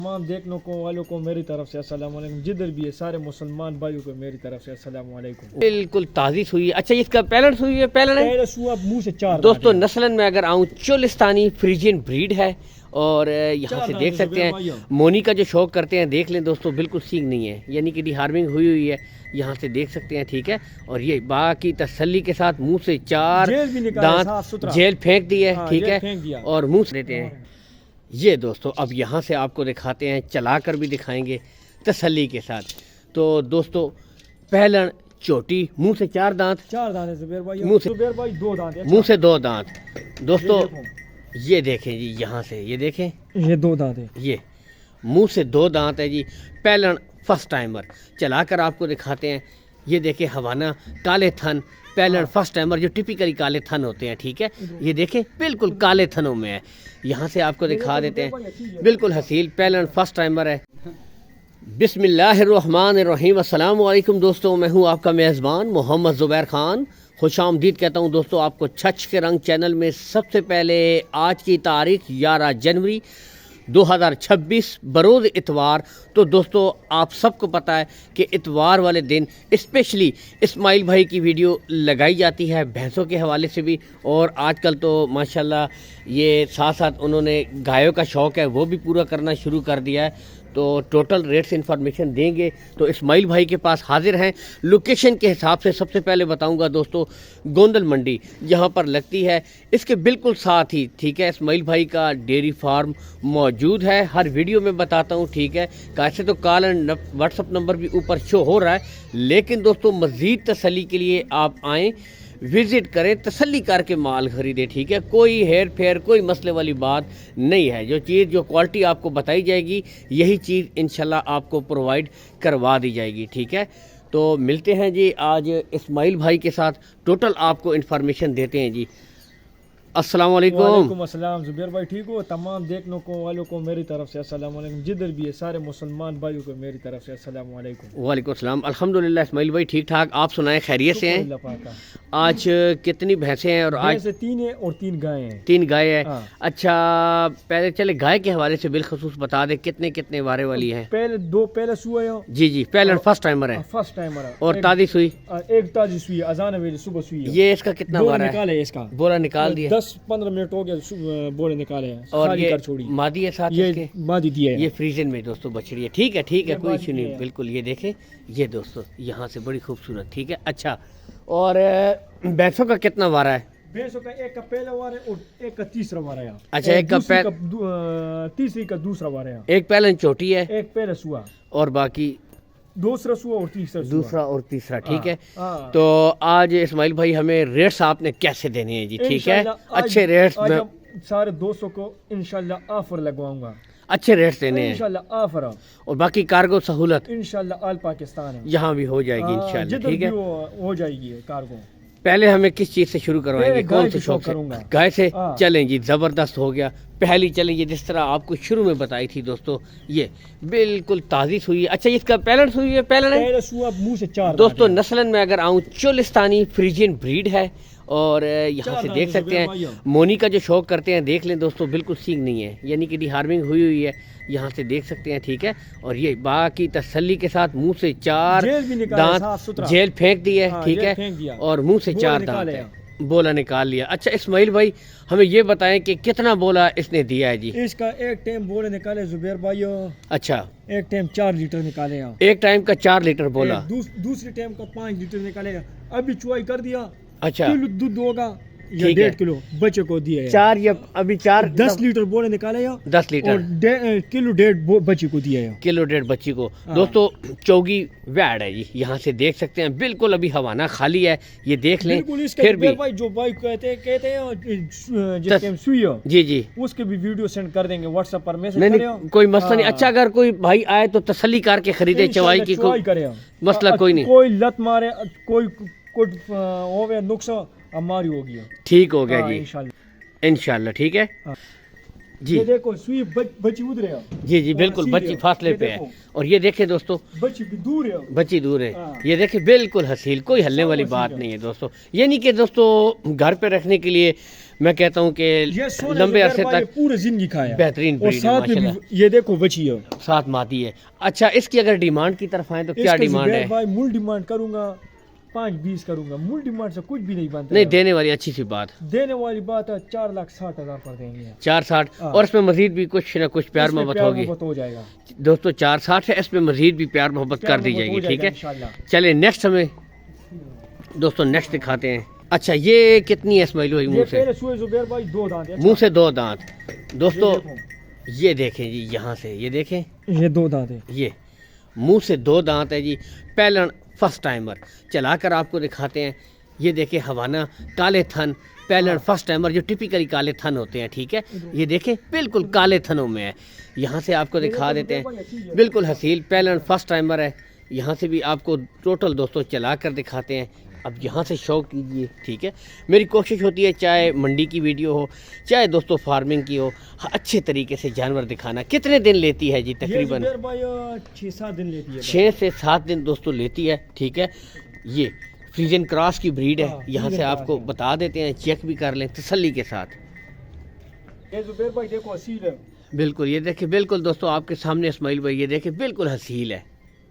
तमाम देखने को वालों को मेरी तरफ से अस्सलाम वालेकुम, जिधर भी है सारे मुसलमान भाइयों को मेरी तरफ से अस्सलाम वालेकुम। बिल्कुल ताज़ी हुई है। अच्छा, इसका पैलेट हुई है, पैलेट है पहले सुआ मुंह से चार दोस्तों। नस्लन में अगर आऊँ, चोलिस्तानी फ्रीजियन ब्रीड है और यहाँ से देख सकते हैं मोनी का जो शौक करते हैं, देख लें दोस्तों, बिल्कुल सींग नहीं है, यानी कि डिहार्मिंग हुई हुई है, यहाँ से देख सकते हैं, ठीक है। और ये बाकी तसल्ली के साथ मुंह से चार दांत जेल फेंक दी है, ठीक है, और मुंह से देते हैं। ये दोस्तों अब यहाँ से आपको दिखाते हैं, चला कर भी दिखाएंगे तसल्ली के साथ। तो दोस्तों पहलन चोटी, मुंह से चार दांत है जुबैर भाई, मुंह से जुबैर भाई दो दांत है, मुंह से दो दांत दोस्तों। ये देखें जी, यहाँ से ये देखें, ये दो दांत है, ये मुंह से दो दांत है जी। पहलन फर्स्ट टाइमर चला कर आपको दिखाते हैं। ये देखें हवाना काले थन, पहलन फर्स्ट टाइमर जो टिपिकली काले थन होते हैं, ठीक है। ये देखें बिल्कुल काले थनों में है, यहाँ से आपको दिखा देते हैं, बिल्कुल हसील पहलन फर्स्ट टाइमर है। बिस्मिल्लाहिर्रहमानिर्रहीम, अस्सलाम वालेकुम दोस्तों, मैं हूँ आपका मेज़बान मोहम्मद ज़ुबैर ख़ान। खुशामदीद कहता हूँ दोस्तों आपको छछ के रंग चैनल में। सबसे पहले आज की तारीख 11 जनवरी 2026 बरोज़ इतवार। तो दोस्तों आप सबको पता है कि इतवार वाले दिन स्पेशली इस्माइल भाई की वीडियो लगाई जाती है भैंसों के हवाले से भी, और आजकल तो माशाल्लाह ये साथ साथ उन्होंने गायों का शौक़ है वो भी पूरा करना शुरू कर दिया है। तो टोटल रेट्स इन्फॉर्मेशन देंगे, तो इस्माइल भाई के पास हाजिर हैं। लोकेशन के हिसाब से सबसे पहले बताऊंगा दोस्तों, गोंदल मंडी जहां पर लगती है, इसके बिल्कुल साथ ही, ठीक है, इस्माइल भाई का डेयरी फार्म मौजूद है। हर वीडियो में बताता हूं, ठीक है। कैसे तो कॉल एंड व्हाट्सअप नंबर भी ऊपर शो हो रहा है, लेकिन दोस्तों मज़ीद तसल्ली के लिए आप आएँ, विज़िट करें, तसल्ली करके माल ख़रीदें, ठीक है। कोई हेर फेर, कोई मसले वाली बात नहीं है। जो चीज़, जो क्वालिटी आपको बताई जाएगी, यही चीज़ इंशाल्लाह आपको प्रोवाइड करवा दी जाएगी, ठीक है। तो मिलते हैं जी आज इस्माइल भाई के साथ, टोटल आपको इन्फॉर्मेशन देते हैं जी। अस्सलाम वालेकुम। वालेकुम अस्सलाम जुबैर भाई, ठीक हो? तमाम देखने को वालों को मेरी तरफ से अस्सलाम वालेकुम, जिधर भी है सारे मुसलमान भाइयों को मेरी तरफ से अस्सलाम वालेकुम। वालेकुम अस्सलाम। अल्हम्दुलिल्लाह इस्माइल भाई ठीक ठाक, आप सुनाएं, खैरियत से हैं? आज कितनी भैंसें हैं? और आज तीन है और तीन गायें हैं। तीन गाय है। हाँ। अच्छा, पहले चले गाय के हवाले से बिलखसूस बता दे, कितने कितने वारे वाली है? पहले सुई है जी जी, पहले फर्स्ट टाइमर है, फर्स्ट टाइमर है। और ताज़ी सुई, एक ताज़ी सुई है, अजान वेले सुबह सुई है। ये इसका कितना वारा है? निकाले इसका बोला निकाल दिया, 10-15 मिनट हो गया बोले निकाले हैं, और ये छोड़ी मादी है साथ, ये मादी दिया है। ये फ्रीजन में दोस्तों बछड़ी है, ठीक है, ठीक है, कोई इशू नहीं, बिल्कुल। ये देखें, ये दोस्तों यहाँ से बड़ी खूबसूरत, ठीक है। अच्छा, और भैंसों का कितना वारा है? भैंसों का एक का पहला वार है और एक का तीसरा वार है। अच्छा, एक का तीसरी का दूसरा वार है। एक पहले छोटी है, एक पहले सुआ, और बाकी दूसरा सुआ और तीसरा सुआ। दूसरा और तीसरा, ठीक है। तो आज इस्माइल भाई हमें रेट्स आपने कैसे देने हैं जी? ठीक है, अच्छे रेट्स में सारे दोस्तों को इंशाल्लाह ऑफर लगवाऊंगा, अच्छे रेट्स देने हैं इंशाल्लाह ऑफर, और बाकी कार्गो सहूलत इंशाल्लाह ऑल पाकिस्तान है, यहाँ भी हो जाएगी इंशाल्लाह, ठीक है, हो जाएगी कार्गो। पहले हमें किस चीज़ से शुरू करवाएंगे? कौन से शौक से? गाय से। चलें जी, ज़बरदस्त हो गया। पहली चलें, ये जिस तरह आपको शुरू में बताई थी दोस्तों, ये बिल्कुल ताज़ी सुई है। अच्छा, इसका पैलेट हुई है, पहले सुआ मुंह से चार दोस्तों। नस्लन में अगर आऊँ, चोलिस्तानी फ्रीजियन ब्रीड है, और यहाँ से देख सकते हैं मोनी का जो शौक करते हैं, देख लें दोस्तों, बिल्कुल सींग नहीं है, यानी कि डिहार्मिंग हुई हुई है, यहाँ से देख सकते हैं, ठीक है। और ये बाकी तसल्ली के साथ मुंह से चार दांत जेल फेंक दी है, ठीक है, और मुंह से चार दांत बोला निकाल लिया। अच्छा इस्माइल भाई, हमें ये बताएं कि कितना बोला इसने दिया है जी? इसका एक टाइम बोले निकाले जुबैर भाई। अच्छा, एक टाइम 4 लीटर निकाले, एक टाइम का 4 लीटर बोला, दूसरे टाइम का 5 लीटर निकाले, अभी चुवाई कर दिया। अच्छा, किलो दूध होगा या 1.5 किलो बच्चे को दिया है। 4 या अभी 4 10 लीटर बोले निकाले, 10 लीटर, और किलो 1.5 बच्ची को दिया है, किलो 1.5 बच्ची को। दोस्तों चौगी वैड है जी, यहाँ से देख सकते हैं, बिल्कुल अभी हवाना खाली है, ये देख लें। फिर भी भाई जो भाई कहते हैं सुई जी जी, उसके भी वीडियो सेंड कर देंगे व्हाट्सएप पर, मैसेज नहीं, कोई मसला नहीं। अच्छा, अगर कोई भाई आए तो तसल्ली करके खरीदे, चवाई की कोई मसला कोई नहीं, कोई लत मारे, कोई होवे नुक्स हमारी होगी, ठीक हो गया जी इंशाल्लाह, ठीक है। جی یہ دیکھو سوئی بچی ادھر ہے، جی جی بالکل سیدھے بچی فاصلے یہ پہ ہے، دیکھو، اور یہ دیکھیں دوستو بچی بھی دور ہے، بچی دور ہے، ہاں۔ یہ دیکھیں بالکل حسیل، کوئی ہلنے والی حسیل بات ہے۔ نہیں ہے دوستو، یہ نہیں کہ دوستو گھر پہ رکھنے کے لیے میں کہتا ہوں کہ یہ سونے لمبے زبیر عرصے بھائی تک پورے زندگی کھایا، بہترین اور بریڈ ہے ساتھ میں بھی ماشاءاللہ، یہ دیکھو بچی ہے، ساتھ مادی ہے۔ اچھا اس کی اگر ڈیمانڈ کی طرف آئیں تو اس کیا کا ڈیمانڈ زبیر ہے؟ بھائی مول ڈیمانڈ کروں گا 5-20 کروں گا، مول ڈیمانڈ سے کچھ بھی نہیں بنتا نہیں ہے۔ دینے والی اچھی سی بات، دینے والی بات ہے 4,60,000 پر دیں گے، 460، ہاں۔ اور اس میں مزید بھی کچھ نہ کچھ پیار اس میں محبت ہوگی محبت ہو جائے گا، دوستو، 460 ہے، اس میں مزید بھی پیار محبت پیار کر دی محبت جائے ہو گی، ٹھیک ہے؟ انشاءاللہ۔ چلے نیکسٹ ہمیں دوستو نیکسٹ دکھاتے ہیں۔ اچھا یہ کتنی ہے اسماعیل بھائی یہ منہ سے؟ پہلے سوئے زبیر بھائی 2 دانت ہیں، منہ سے 2 دانت دوستو، یہ دیکھو، یہ دیکھیں جی یہاں سے، یہ دیکھیں یہ 2 دانت ہیں، یہ منہ سے 2 دانت ہے جی، پیلن فرسٹ ٹائمر، چلا کر آپ کو دکھاتے ہیں۔ یہ دیکھیں حوانہ کالے تھن، پیلن فرسٹ ٹائمر جو ٹپیکلی کالے تھن ہوتے ہیں، ٹھیک ہے؟ یہ دیکھیں بالکل کالے تھنوں میں ہے، یہاں سے آپ کو دکھا دیتے ہیں، بالکل حسیل پیلن فرسٹ ٹائمر ہے، یہاں سے بھی آپ کو ٹوٹل دوستو چلا کر دکھاتے ہیں۔ اب یہاں سے شوق کیجئے، ٹھیک ہے؟ میری کوشش ہوتی ہے چاہے منڈی کی ویڈیو ہو چاہے دوستو فارمنگ کی ہو، اچھے طریقے سے جانور دکھانا۔ کتنے دن لیتی ہے جی یہ تقریباً؟ زبیر بھائی 6-7 دن لیتی ہے، 6 سے 7 دن دوستو لیتی ہے، ٹھیک ہے؟ یہ فریزن کراس کی بریڈ ہے، ہاں، یہاں سے فریزن آپ کو کراس ہے۔ بتا دیتے ہیں، چیک بھی کر لیں تسلی کے ساتھ۔ یہ زبیر بھائی دیکھو اصیل ہے، بالکل یہ دیکھیں، بالکل دوستو آپ کے سامنے اسماعیل بھائی یہ دیکھیں بالکل حسیل ہے۔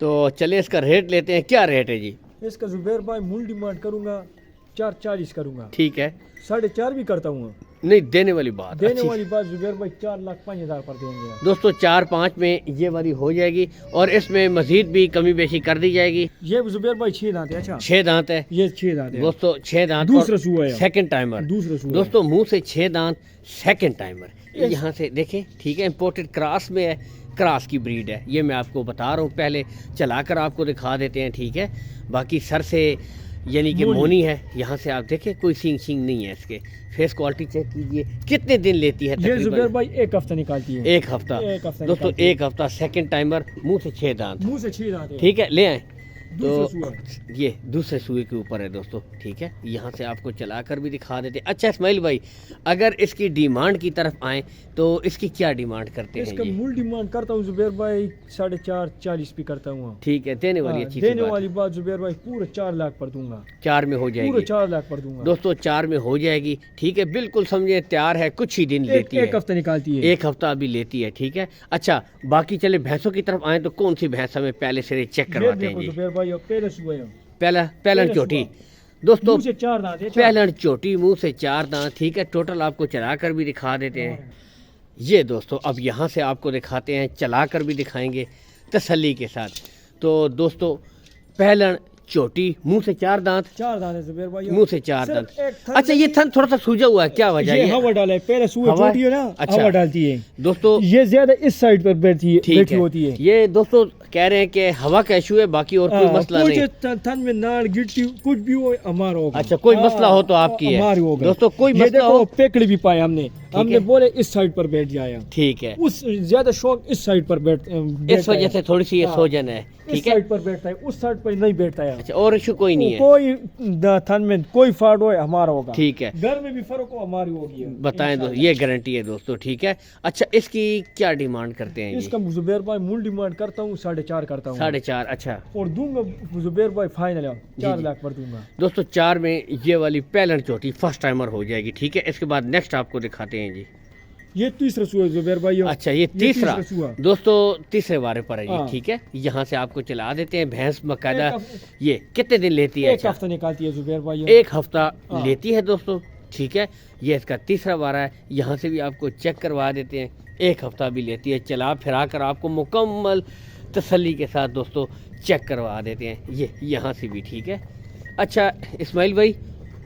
تو چلیں اس کا ریٹ لیتے ہیں، کیا ریٹ ہے جی؟ اس کا زبیر بھائی مول ڈیمانڈ کروں گا 4,40 کروں گا، ٹھیک ہے، 4.5 بھی کرتا ہوں، نہیں دینے والی بات دینے اچھی والی بات زبیر بھائی 4,05,000 پر دیں گے دوستو، 4-5 میں یہ والی ہو جائے گی، اور اس میں مزید بھی کمی بیشی کر دی جائے گی۔ یہ زبیر بھائی 6 دانت ہے، اچھا 6 دانت ہے یہ 6 دانت ہے، دوستو، 6 دانت، دوسرا سوا ہے، سیکنڈ ٹائمر دوسرا سوا ہے۔ دوستو، منہ سے 6 دانت، سیکنڈ ٹائمر، یہاں سے دیکھیں، ٹھیک ہے؟ امپورٹڈ کراس میں ہے، کراس کی بریڈ ہے، یہ میں آپ کو بتا رہا ہوں، پہلے چلا کر آپ کو دکھا دیتے ہیں، ٹھیک ہے؟ باقی سر سے یعنی کہ مونی ہے، یہاں سے آپ دیکھیں کوئی سینگ نہیں ہے اس کے، فیس کوالٹی چیک کیجئے، کتنے دن لیتی ہے یہ زبیر تقریباً؟ بھائی 1 ہفتہ نکالتی ہے، 1 ہفتہ ایک ہفتہ دوستو، نکالتی ہے۔ 1 ہفتہ، سیکنڈ ٹائمر، منہ سے 6 دانت، منہ سے 6 دانت ہے، ٹھیک ہے؟ لے آئیں تو دوسرا سوا یہ دوسرے سوئے کے اوپر ہے دوستو، ٹھیک ہے؟ یہاں سے آپ کو چلا کر بھی دکھا دیتے۔ اچھا اسماعیل بھائی اگر اس کی ڈیمانڈ کی طرف آئیں تو اس کی کیا ڈیمانڈ کرتے اس ہیں کا جی؟ مول ڈیمانڈ کرتا ہوں زبیر بھائی 4.5-40 بھی کرتا ہوں، ٹھیک ہے، دینے والی اچھی سی دینے بات والی بات زبیر بھائی پورے 4 لاکھ پر دوں گا، 4 میں ہو جائے پورے گی 4 لاکھ پر دوں گا دوستو، 4 میں ہو جائے گی، ٹھیک ہے؟ بالکل سمجھے تیار ہے، کچھ ہی دن لیتی ہے، 1 ہفتہ نکالتی ہے، 1 ہفتہ ابھی لیتی ہے، ٹھیک ہے؟ اچھا باقی چلے بھینسوں کی طرف آئیں تو کون سی بھینس ہمیں پہلے سے چیک یہ کرواتے ہیں دیکھو جی؟ زبیر بھائی پہلے سوا ہے، پہلن پہلے چوٹی صبح۔ دوستو، منہ سے 4 دانت ہے، اچھا؟ پہلن چوٹی، منہ سے 4 دانت، ٹھیک ہے؟ ٹوٹل آپ کو چلا کر بھی دکھا دیتے ہیں۔ یہ دوستو اب یہاں سے آپ کو دکھاتے ہیں، چلا کر بھی دکھائیں گے تسلی کے ساتھ۔ تو دوستو پہلن چوٹی، منہ سے 4 دانت، 4 دانت ہے زبیر بھائی، منہ سے 4 صرف دانت۔ ایک تھن اچھا یہ تھن تھوڑا سا سوجا ہوا ہے، کیا وجہ یہ ہے؟ ہوا ڈالا ہے، پہلے سوئے ہوا؟ چھوٹی ہے نا، اچھا۔ ہوا ڈالتی ہے، دوستو یہ زیادہ اس سائڈ پر بیٹھی ٹھیک ہے، ہوتی ہے، یہ دوستو کہہ رہے ہیں کہ ہوا کا ایشو ہے، باقی اور کوئی مسئلہ نہیں۔ کچھ تھن میں نال گٹی کچھ بھی ہو ہمارا ہوگا، اچھا کوئی مسئلہ ہو تو آپ کی ہے ہماری ہوگا دوستو، کوئی یہ مسئلہ ہو، دیکھو پیکڑ بھی پائے ہم نے ہے۔ بولے اس سائڈ پر بیٹھ جایا، ٹھیک ہے؟ اس زیادہ شوق اس سائڈ پر اس وجہ سے تھوڑی سی یہ ہاں۔ سوجن ہے، اس ٹھیک ہے؟ سائڈ پر بیٹھتا ہے، اس سائڈ پر نہیں بیٹھتا ہے، اچھا اور ایشو کوئی نہیں ہے، کوئی تھن میں کوئی فالٹ ہو ہمارا ہوگا، ٹھیک ہے؟ گھر میں بھی فرق ہو ہماری ہوگی، بتائیں دو، یہ گارنٹی ہے دوستو، ٹھیک ہے؟ اچھا اس کی کیا ڈیمانڈ کرتے ہیں اس جی؟ کا زبیر بھائی مول ڈیمانڈ کرتا ہوں 4.5 کرتا ہوں، 4.5، اچھا اور دوں گا زبیر بھائی فائنل 4 لاکھ پر دوں گا۔ دوستو 4 میں یہ والی پیلن چوٹی فرسٹ ٹائمر ہو جائے گی، ٹھیک ہے؟ اس کے بعد نیکسٹ آپ کو دکھاتے ہیں جی۔ یہ تیسرا سوا ہے زبیر بھائی، اچھا یہ تیسرا سوا، دوستو، تیسرے وارے پر ہے جی، ہاں۔ ٹھیک ہے؟ یہاں سے آپ کو چلا دیتے ہیں، بھینس باقاعدہ ایک یہ کتنے دن لیتی ہے؟ 1 ہفتہ نکالتی ہے زبیر بھائی، 1 ہفتہ ہاں۔ لیتی ہے دوستو، ٹھیک ہے؟ یہ اس کا تیسرا وارہ ہے، یہاں سے بھی آپ کو چیک کروا دیتے ہیں، 1 ہفتہ بھی لیتی ہے، چلا پھرا کر آپ کو مکمل تسلی کے ساتھ دوستو چیک کروا دیتے ہیں، یہ یہاں سے بھی، ٹھیک ہے؟ اچھا اسماعیل بھائی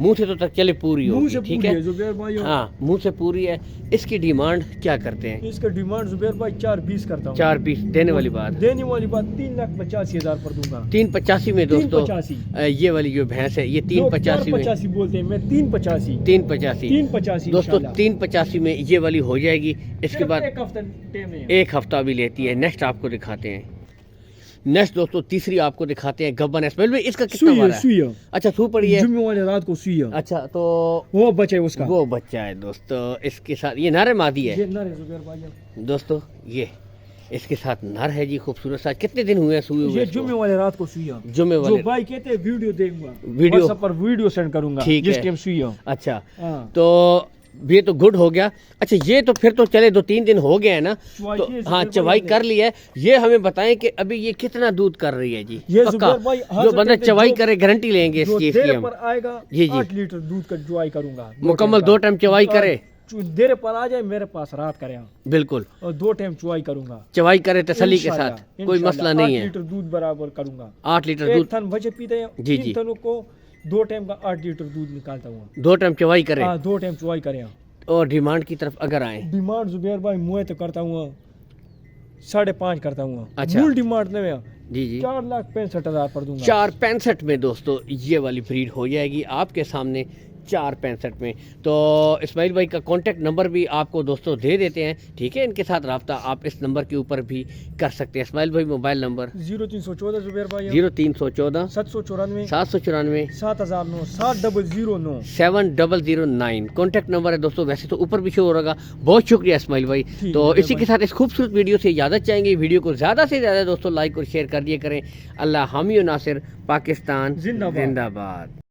منہ سے تو تک چلے پوری منہ ہوگی، سے ٹھیک پوری ہے؟ ہے زبیر بھائی، ہاں منہ سے پوری ہے، اس کی ڈیمانڈ کیا کرتے ہیں؟ اس کا ڈیمانڈ زبیر بھائی 4.20 کرتا ہوں، 4 پیس دینے والی بات، دینے والی بات 3,85,000 پر دوں گا، 385 میں دوستو 385 یہ والی جو بھینس ہے یہ 385 میں، 485 بولتے ہیں، میں 385 385 دوستو 385 میں یہ والی ہو جائے گی۔ اس کے بعد 1 ہفتہ ٹائم ہے، 1 ہفتہ بھی لیتی ہے، نیکسٹ آپ کو دکھاتے ہیں۔ नेक्स्ट दोस्तों तीसरी आपको दिखाते हैं गब्बन इसमाइल भाई, इसका कितना सुई है, मारा है? सुई है, अच्छा सू पड़ी है। जुम्मे वाले रात को सुई है। अच्छा तो वो बच्चा है उसका, वो बच्चा है दोस्तों, इसके साथ ये नर मादी है ये नर है जुबैर भाई। दोस्तों, ये इसके साथ नर है जी, खूबसूरत सा। कितने दिन हुए हैं सूए हुए ये इसको? जुम्मे वाले रात को सुई है। जुम्मे जो वाले। भाई कहते हैं वीडियो देखूंगा, वीडियो- व्हाट्सएप पर वीडियो सेंड करूंगा ठीक जिस है। टाइम सुई है। अच्छा हाँ। तो ये तो गुड हो गया। अच्छा ये तो फिर तो चले 2-3 दिन हो गए हैं ना, चवाई तो की है, हाँ जुबैर चवाई भाई कर ली है। ये हमें बताएं कि अभी ये कितना दूध कर रही है जी? ये पक्का जुबैर भाई, जो हाजिर बंदा कहते चवाई जो- करे गारंटी लेंगे इस जो चीज की देर हम। पर आएगा जी, जी। 8 लीटर दूध का चुवाई करूंगा, मुकम्मल 2 टाइम चवाई करे, देर पर आ जाए मेरे पास रात करे बिल्कुल और 2 टाइम चुवाई करूंगा चवाई करे तसल्ली के इंशाल्लाह, साथ, कोई इंशाल्लाह, मसला नहीं 8 है। लीटर दूध बराबर करूंगा। 8 लीटर एक दूध, थन बचे पीते हैं, जी, 3 जी। थनों को 2 टाइम का 8 लीटर दूध निकालता हूँ। 2 टाइम चवाई करे। हाँ 2 टाइम चुवाई करें। और डिमांड की तरफ अगर आए, डिमांड जुबैर भाई मुझे तो करता हूँ 5.5 करता हूँ। अच्छा। मूल डिमांड नहीं है, जी जी 4,65,000 पर दूंगा। 4.65 में दोस्तों ये वाली ब्रीड हो जाएगी आपके सामने 4.65 में। तो इस्माइल भाई का कांटेक्ट नंबर भी आपको दोस्तों दे देते हैं, ठीक है? इनके साथ रब्ता आप इस नंबर के ऊपर भी कर सकते हैं। इस्माइल भाई मोबाइल नंबर 0314 जुबैर भाई 0314 794 794 7009 7009। 7009 कॉन्टैक्ट नंबर है दोस्तों, वैसे तो ऊपर भी शो हो रहा। बहुत शुक्रिया इस्माइल भाई। ठीक तो है इसी के भाई। साथ इस खूबसूरत वीडियो से इजाज़त चाहेंगे। वीडियो को ज़्यादा से ज़्यादा दोस्तों लाइक और शेयर कर दिया करें। अल्लाह हामी और नासिर, पाकिस्तान जिंदाबाद। जिंदाबाद।